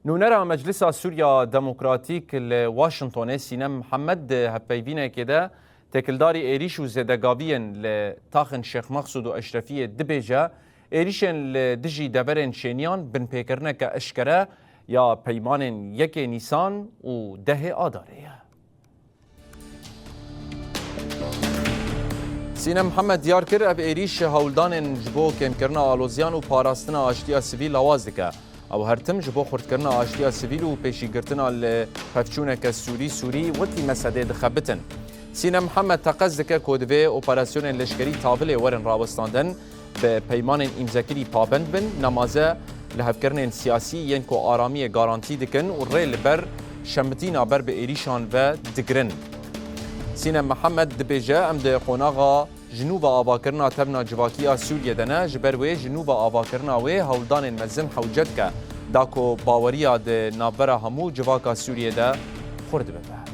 نونرا مجلس سوريا ديمقراطيك لواشنطن سينم محمد هبيبينا كده تكلداري إيريش وزدقابيا لتاخن شيخ مقصود وأشرفية دبيجا إيريشن لدجي دبرن شينيان بن بيكرنا كأشكرا يا بيمان يكي نيسان وده آدارية. سينم محمد ديار كر اب إيريش هولدان جبو كم كرنا آلوزيان وباراستنا آشتيا سيفيل لوازدكا او هرتم جبو خورد کرنا آشتیا سیویل و پیشی گرتنا لحفچونک سوری وطی مساده دخبتن. سینه محمد تقصد که کودوه اپراسیون لشکری تاول ورن راوستاندن به پیمان امزاکری پابند بن نمازه لحفکرن سیاسی ینکو آرامی گارانتی دکن و ریل بر شمتینا بر به ایریشان و دگرن. سینه محمد دبیجه ام ده قوناغا جنوب آواکرنا تبنا جواکیا سوریه دنه جبروی جنوب آواکرنا وی هولدان مزم حوجت که داکو باوریا ده نابرا همو جواکا سوریه ده خورد ببه.